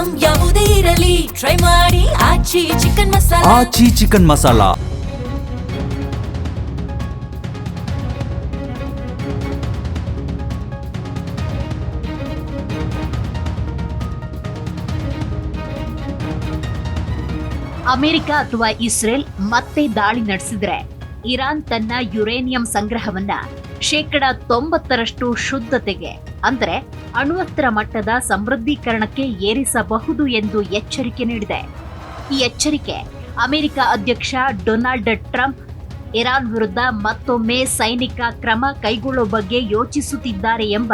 Item ಯಾವುದೇ ಇರಲಿ try ಮಾಡಿ ಆಚಿ ಚಿಕನ್ ಮಸಾಲಾ. ಆಚಿ ಚಿಕನ್ ಮಸಾಲಾ. ಅಮೆರಿಕ ಅಥವಾ ಇಸ್ರೇಲ್ ಮತ್ತೆ ದಾಳಿ ನಡೆಸಿದ್ರೆ ಇರಾನ್ ತನ್ನ ಯುರೇನಿಯಂ ಸಂಗ್ರಹವನ್ನ 90% ಶುದ್ಧತೆಗೆ ಅಂದ್ರೆ ಅಣ್ವಸ್ತ್ರ ಮಟ್ಟದ ಸಮೃದ್ಧೀಕರಣಕ್ಕೆ ಏರಿಸಬಹುದು ಎಂದು ಎಚ್ಚರಿಕೆ ನೀಡಿದೆ. ಈ ಎಚ್ಚರಿಕೆ ಅಮೆರಿಕ ಅಧ್ಯಕ್ಷ ಡೊನಾಲ್ಡ್ ಟ್ರಂಪ್ ಇರಾನ್ ವಿರುದ್ಧ ಮತ್ತೊಮ್ಮೆ ಸೈನಿಕ ಕ್ರಮ ಕೈಗೊಳ್ಳುವ ಬಗ್ಗೆ ಯೋಚಿಸುತ್ತಿದ್ದಾರೆ ಎಂಬ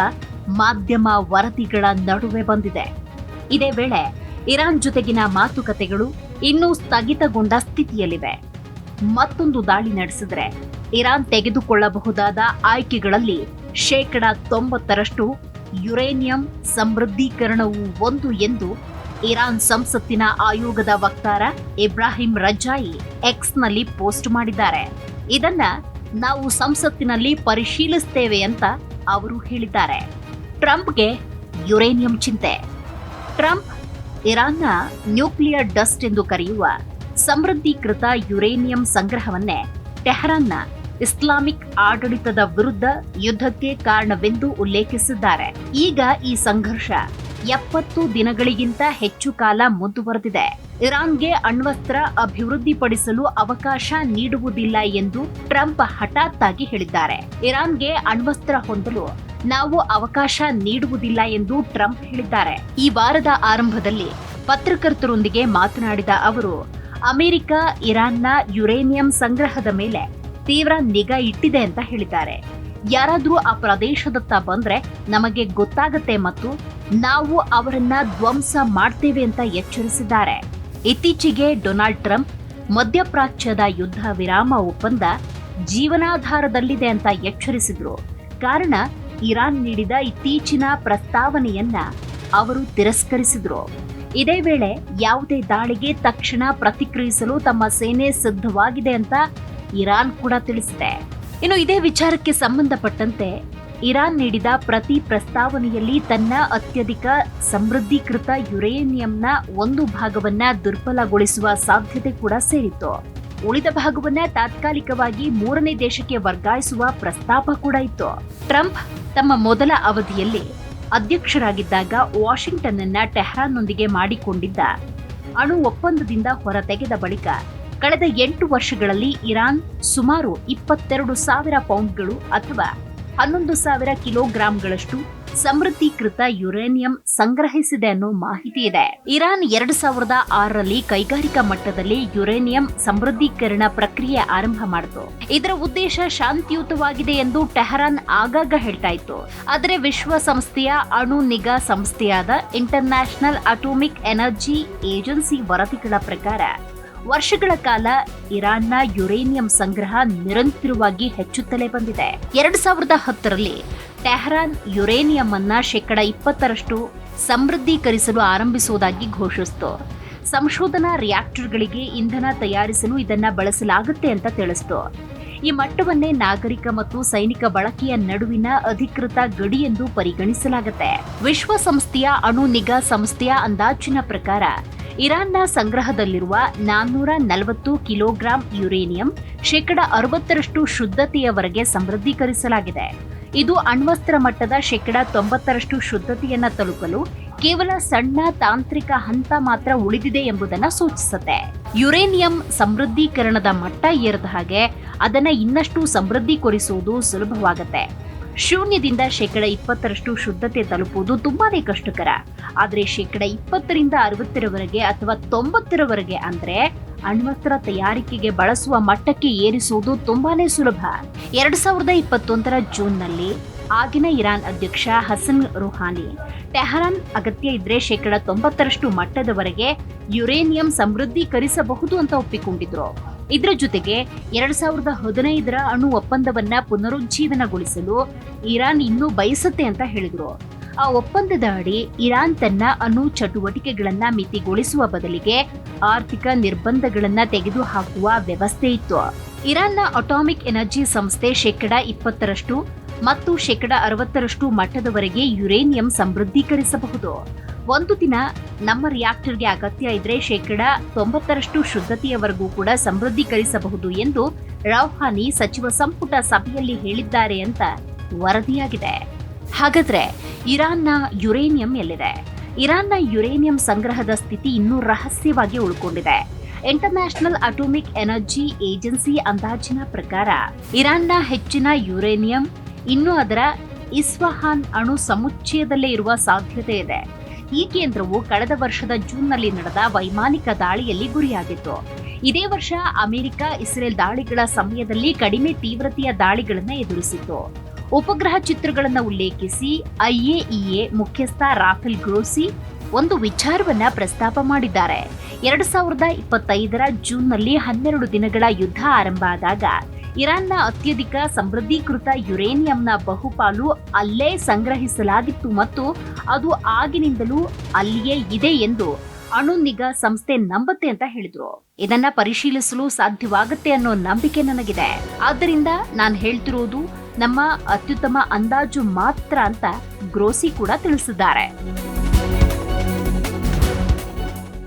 ಮಾಧ್ಯಮ ವರದಿಗಳ ನಡುವೆ ಬಂದಿದೆ. ಇದೇ ವೇಳೆ ಇರಾನ್ ಜೊತೆಗಿನ ಮಾತುಕತೆಗಳು ಇನ್ನೂ ಸ್ಥಗಿತಗೊಂಡ ಸ್ಥಿತಿಯಲ್ಲಿವೆ. ಮತ್ತೊಂದು ದಾಳಿ ನಡೆಸಿದ್ರೆ ಇರಾನ್ ತೆಗೆದುಕೊಳ್ಳಬಹುದಾದ ಆಯ್ಕೆಗಳಲ್ಲಿ 90% ಯುರೇನಿಯಂ ಸಮೃದ್ಧೀಕರಣವು ಒಂದು ಎಂದು ಇರಾನ್ ಸಂಸತ್ತಿನ ಆಯೋಗದ ವಕ್ತಾರ ಇಬ್ರಾಹಿಂ ರಜಾಯಿ ಎಕ್ಸ್ನಲ್ಲಿ ಪೋಸ್ಟ್ ಮಾಡಿದ್ದಾರೆ. ಇದನ್ನ ನಾವು ಸಂಸತ್ತಿನಲ್ಲಿ ಪರಿಶೀಲಿಸುತ್ತೇವೆ ಅಂತ ಅವರು ಹೇಳಿದ್ದಾರೆ. ಟ್ರಂಪ್ಗೆ ಯುರೇನಿಯಂ ಚಿಂತೆ. ಟ್ರಂಪ್ ಇರಾನ್ನ ನ್ಯೂಕ್ಲಿಯರ್ ಡಸ್ಟ್ ಎಂದು ಕರೆಯುವ ಸಮೃದ್ಧೀಕೃತ ಯುರೇನಿಯಂ ಸಂಗ್ರಹವನ್ನೇ ಟೆಹರಾನ್ನ ಇಸ್ಲಾಮಿಕ್ ಆಡಳಿತದ ವಿರುದ್ಧ ಯುದ್ಧಕ್ಕೆ ಕಾರಣವೆಂದು ಉಲ್ಲೇಖಿಸಿದ್ದಾರೆ. ಈಗ ಈ ಸಂಘರ್ಷ 70 ದಿನಗಳಿಗಿಂತ ಹೆಚ್ಚು ಕಾಲ ಮುಂದುವರೆದಿದೆ. ಇರಾನ್ಗೆ ಅಣ್ವಸ್ತ್ರ ಅಭಿವೃದ್ಧಿಪಡಿಸಲು ಅವಕಾಶ ನೀಡುವುದಿಲ್ಲ ಎಂದು ಟ್ರಂಪ್ ಹಠಾತ್ ಆಗಿ ಹೇಳಿದ್ದಾರೆ. ಇರಾನ್ಗೆ ಅಣ್ವಸ್ತ್ರ ಹೊಂದಲು ನಾವು ಅವಕಾಶ ನೀಡುವುದಿಲ್ಲ ಎಂದು ಟ್ರಂಪ್ ಹೇಳಿದ್ದಾರೆ. ಈ ವಾರದ ಆರಂಭದಲ್ಲಿ ಪತ್ರಕರ್ತರೊಂದಿಗೆ ಮಾತನಾಡಿದ ಅವರು ಅಮೆರಿಕ ಇರಾನ್ನ ಯುರೇನಿಯಂ ಸಂಗ್ರಹದ ಮೇಲೆ ತೀವ್ರ ನಿಗಾ ಇಟ್ಟಿದೆ ಅಂತ ಹೇಳಿದ್ದಾರೆ. ಯಾರಾದ್ರೂ ಆ ಪ್ರದೇಶದತ್ತ ಬಂದ್ರೆ ನಮಗೆ ಗೊತ್ತಾಗತ್ತೆ ಮತ್ತು ನಾವು ಅವರನ್ನ ಧ್ವಂಸ ಮಾಡ್ತೇವೆ ಅಂತ ಎಚ್ಚರಿಸಿದ್ದಾರೆ. ಇತ್ತೀಚೆಗೆ ಡೊನಾಲ್ಡ್ ಟ್ರಂಪ್ ಮಧ್ಯಪ್ರಾಚ್ಯದ ಯುದ್ಧ ವಿರಾಮ ಒಪ್ಪಂದ ಜೀವನಾಧಾರದಲ್ಲಿದೆ ಅಂತ ಎಚ್ಚರಿಸಿದ್ರು. ಕಾರಣ ಇರಾನ್ ನೀಡಿದ ಇತ್ತೀಚಿನ ಪ್ರಸ್ತಾವನೆಯನ್ನ ಅವರು ತಿರಸ್ಕರಿಸಿದ್ರು. ಇದೇ ವೇಳೆ ಯಾವುದೇ ದಾಳಿಗೆ ತಕ್ಷಣ ಪ್ರತಿಕ್ರಿಯಿಸಲು ತಮ್ಮ ಸೇನೆ ಸಿದ್ಧವಾಗಿದೆ ಅಂತ ಇರಾನ್ ಕೂಡ ತಿಳಿಸಿದೆ. ಇನ್ನು ಇದೇ ವಿಚಾರಕ್ಕೆ ಸಂಬಂಧಪಟ್ಟಂತೆ ಇರಾನ್ ನೀಡಿದ ಪ್ರತಿ ಪ್ರಸ್ತಾವನೆಯಲ್ಲಿ ತನ್ನ ಅತ್ಯಧಿಕ ಸಮೃದ್ಧೀಕೃತ ಯುರೇನಿಯಂನ ಒಂದು ಭಾಗವನ್ನ ದುರ್ಬಲಗೊಳಿಸುವ ಸಾಧ್ಯತೆ ಕೂಡ ಸೇರಿತ್ತು. ಉಳಿದ ಭಾಗವನ್ನ ತಾತ್ಕಾಲಿಕವಾಗಿ 3ನೇ ದೇಶಕ್ಕೆ ವರ್ಗಾಯಿಸುವ ಪ್ರಸ್ತಾಪ ಕೂಡ ಇತ್ತು. ಟ್ರಂಪ್ ತಮ್ಮ ಮೊದಲ ಅವಧಿಯಲ್ಲಿ ಅಧ್ಯಕ್ಷರಾಗಿದ್ದಾಗ ವಾಷಿಂಗ್ಟನ್ ಅನ್ನ ಟೆಹರಾನ್ನೊಂದಿಗೆ ಮಾಡಿಕೊಂಡಿದ್ದ ಅಣು ಒಪ್ಪಂದದಿಂದ ಹೊರತೆಗೆದ ಬಳಿಕ ಕಳೆದ 8 ವರ್ಷಗಳಲ್ಲಿ ಇರಾನ್ ಸುಮಾರು 22,000 ಪೌಂಡ್ಗಳು ಅಥವಾ 11,000 ಕಿಲೋಗ್ರಾಂಗಳಷ್ಟು ಸಮೃದ್ಧೀಕೃತ ಯುರೇನಿಯಂ ಸಂಗ್ರಹಿಸಿದೆ ಅನ್ನೋ ಮಾಹಿತಿ ಇದೆ. ಇರಾನ್ 2006ರಲ್ಲಿ ಕೈಗಾರಿಕಾ ಮಟ್ಟದಲ್ಲಿ ಯುರೇನಿಯಂ ಸಮೃದ್ಧೀಕರಣ ಪ್ರಕ್ರಿಯೆ ಆರಂಭ ಮಾಡಿತು. ಇದರ ಉದ್ದೇಶ ಶಾಂತಿಯುತವಾಗಿದೆ ಎಂದು ಟೆಹರಾನ್ ಆಗಾಗ ಹೇಳ್ತಾ ಇತ್ತು. ಆದರೆ ವಿಶ್ವಸಂಸ್ಥೆಯ ಅಣು ನಿಗಾ ಸಂಸ್ಥೆಯಾದ ಇಂಟರ್ನ್ಯಾಷನಲ್ ಅಟೋಮಿಕ್ ಎನರ್ಜಿ ಏಜೆನ್ಸಿ ವರದಿಗಳ ಪ್ರಕಾರ ವರ್ಷಗಳ ಕಾಲ ಇರಾನ್ನ ಯುರೇನಿಯಂ ಸಂಗ್ರಹ ನಿರಂತರವಾಗಿ ಹೆಚ್ಚುತ್ತಲೇ ಬಂದಿದೆ. 2010ರಲ್ಲಿ ಟೆಹರಾನ್ ಯುರೇನಿಯಂ ಅನ್ನ 20% ಸಮೃದ್ಧೀಕರಿಸಲು ಆರಂಭಿಸುವುದಾಗಿ ಘೋಷಿಸಿತು. ಸಂಶೋಧನಾ ರಿಯಾಕ್ಟರ್ಗಳಿಗೆ ಇಂಧನ ತಯಾರಿಸಲು ಇದನ್ನ ಬಳಸಲಾಗುತ್ತೆ ಅಂತ ತಿಳಿಸಿತು. ಈ ಮಟ್ಟವನ್ನೇ ನಾಗರಿಕ ಮತ್ತು ಸೈನಿಕ ಬಳಕೆಯ ನಡುವಿನ ಅಧಿಕೃತ ಗಡಿ ಎಂದು ಪರಿಗಣಿಸಲಾಗುತ್ತೆ. ವಿಶ್ವಸಂಸ್ಥೆಯ ಅಣು ನಿಗಾ ಸಂಸ್ಥೆಯ ಅಂದಾಜಿನ ಪ್ರಕಾರ ಇರಾನ್ನ ಸಂಗ್ರಹದಲ್ಲಿರುವ 440 ಕಿಲೋಗ್ರಾಂ ಯುರೇನಿಯಂ 60% ಶುದ್ಧತೆಯವರೆಗೆ ಸಮೃದ್ಧೀಕರಿಸಲಾಗಿದೆ. ಇದು ಅಣ್ವಸ್ತ್ರ ಮಟ್ಟದ 90% ಶುದ್ಧತೆಯನ್ನ ತಲುಪಲು ಕೇವಲ ಸಣ್ಣ ತಾಂತ್ರಿಕ ಹಂತ ಮಾತ್ರ ಉಳಿದಿದೆ ಎಂಬುದನ್ನು ಸೂಚಿಸುತ್ತೆ. ಯುರೇನಿಯಂ ಸಮೃದ್ಧೀಕರಣದ ಮಟ್ಟ ಏರಿದ ಹಾಗೆ ಅದನ್ನ ಇನ್ನಷ್ಟು ಸಮೃದ್ಧೀಕರಿಸುವುದು ಸುಲಭವಾಗುತ್ತೆ. ಶೂನ್ಯದಿಂದ 20% ಶುದ್ಧತೆ ತಲುಪುವುದು ತುಂಬಾನೇ ಕಷ್ಟಕರ. ಆದರೆ 20% 60% ಅಥವಾ 90% ಅಂದ್ರೆ ಅಣ್ವಸ್ತ್ರ ತಯಾರಿಕೆಗೆ ಬಳಸುವ ಮಟ್ಟಕ್ಕೆ ಏರಿಸುವುದು ತುಂಬಾನೇ ಸುಲಭ. 2021ರ ಜೂನ್ನಲ್ಲಿ ಆಗಿನ ಇರಾನ್ ಅಧ್ಯಕ್ಷ ಹಸನ್ ರುಹಾನಿ ಟೆಹರಾನ್ ಅಗತ್ಯ ಇದ್ರೆ 90% ಮಟ್ಟದವರೆಗೆ ಯುರೇನಿಯಂ ಸಮೃದ್ಧೀಕರಿಸಬಹುದು ಅಂತ ಒಪ್ಪಿಕೊಂಡಿದ್ರು. ಇದರ ಜೊತೆಗೆ 2015ರ ಅಣು ಒಪ್ಪಂದವನ್ನ ಪುನರುಜ್ಜೀವನಗೊಳಿಸಲು ಇರಾನ್ ಇನ್ನೂ ಬಯಸುತ್ತೆ ಅಂತ ಹೇಳಿದ್ರು. ಆ ಒಪ್ಪಂದದ ಅಡಿ ಇರಾನ್ ತನ್ನ ಅಣು ಚಟುವಟಿಕೆಗಳನ್ನ ಮಿತಿಗೊಳಿಸುವ ಬದಲಿಗೆ ಆರ್ಥಿಕ ನಿರ್ಬಂಧಗಳನ್ನ ತೆಗೆದುಹಾಕುವ ವ್ಯವಸ್ಥೆ ಇತ್ತು. ಇರಾನ್ನ ಅಟಾಮಿಕ್ ಎನರ್ಜಿ ಸಂಸ್ಥೆ 20% ಮತ್ತು 60% ಮಟ್ಟದವರೆಗೆ ಯುರೇನಿಯಂ ಸಮೃದ್ಧೀಕರಿಸಬಹುದು. ಒಂದು ದಿನ ನಮ್ಮ ರಿಯಾಕ್ಟರ್ಗೆ ಅಗತ್ಯ ಇದ್ರೆ 90% ಶುದ್ಧತೆಯವರೆಗೂ ಕೂಡ ಸಮೃದ್ಧೀಕರಿಸಬಹುದು ಎಂದು ರೌಹಾನಿ ಸಚಿವ ಸಂಪುಟ ಸಭೆಯಲ್ಲಿ ಹೇಳಿದ್ದಾರೆ ಅಂತ ವರದಿಯಾಗಿದೆ. ಹಾಗಾದ್ರೆ ಇರಾನ್ನ ಯುರೇನಿಯಂ ಎಲ್ಲಿದೆ? ಇರಾನ್ನ ಯುರೇನಿಯಂ ಸಂಗ್ರಹದ ಸ್ಥಿತಿ ಇನ್ನೂ ರಹಸ್ಯವಾಗಿ ಉಳ್ಕೊಂಡಿದೆ. ಇಂಟರ್ನ್ಯಾಷನಲ್ ಅಟೋಮಿಕ್ ಎನರ್ಜಿ ಏಜೆನ್ಸಿ ಅಂದಾಜಿನ ಪ್ರಕಾರ ಇರಾನ್ನ ಹೆಚ್ಚಿನ ಯುರೇನಿಯಂ ಇನ್ನೂ ಅದರ ಇಸ್ಫಹಾನ್ ಅಣು ಸಮುಚ್ಚಯದಲ್ಲೇ ಇರುವ ಸಾಧ್ಯತೆ ಇದೆ. ಈ ಕೇಂದ್ರವು ಕಳೆದ ವರ್ಷದ ಜೂನ್ನಲ್ಲಿ ನಡೆದ ವೈಮಾನಿಕ ದಾಳಿಯಲ್ಲಿ ಗುರಿಯಾಗಿತ್ತು. ಇದೇ ವರ್ಷ ಅಮೆರಿಕ ಇಸ್ರೇಲ್ ದಾಳಿಗಳ ಸಮಯದಲ್ಲಿ ಕಡಿಮೆ ತೀವ್ರತೆಯ ದಾಳಿಗಳನ್ನು ಎದುರಿಸಿತ್ತು. ಉಪಗ್ರಹ ಚಿತ್ರಗಳನ್ನು ಉಲ್ಲೇಖಿಸಿ ಐಎಇಎ ಮುಖ್ಯಸ್ಥ ರಾಫೆಲ್ ಗ್ರೋಸಿ ಒಂದು ವಿಚಾರವನ್ನ ಪ್ರಸ್ತಾಪ ಮಾಡಿದ್ದಾರೆ. 2025ರ ಜೂನ್ನಲ್ಲಿ 12 ದಿನಗಳ ಯುದ್ಧ ಆರಂಭ ಆದಾಗ ಇರಾನ್ನ ಅತ್ಯಧಿಕ ಸಮೃದ್ಧೀಕೃತ ಯುರೇನಿಯಂನ ಬಹುಪಾಲು ಅಲ್ಲೇ ಸಂಗ್ರಹಿಸಲಾಗಿತ್ತು ಮತ್ತು ಅದು ಆಗಿನಿಂದಲೂ ಅಲ್ಲಿಯೇ ಇದೆ ಎಂದು ಅಣು ನಿಗಾ ಸಂಸ್ಥೆ ನಂಬುತ್ತೆ ಅಂತ ಹೇಳಿದ್ರು. ಇದನ್ನ ಪರಿಶೀಲಿಸಲು ಸಾಧ್ಯವಾಗುತ್ತೆ ಅನ್ನೋ ನಂಬಿಕೆ ನನಗಿದೆ. ಆದ್ದರಿಂದ ನಾನು ಹೇಳ್ತಿರೋದು ನಮ್ಮ ಅತ್ಯುತ್ತಮ ಅಂದಾಜು ಮಾತ್ರ ಅಂತ ಗ್ರೋಸಿ ಕೂಡ ತಿಳಿಸಿದ್ದಾರೆ.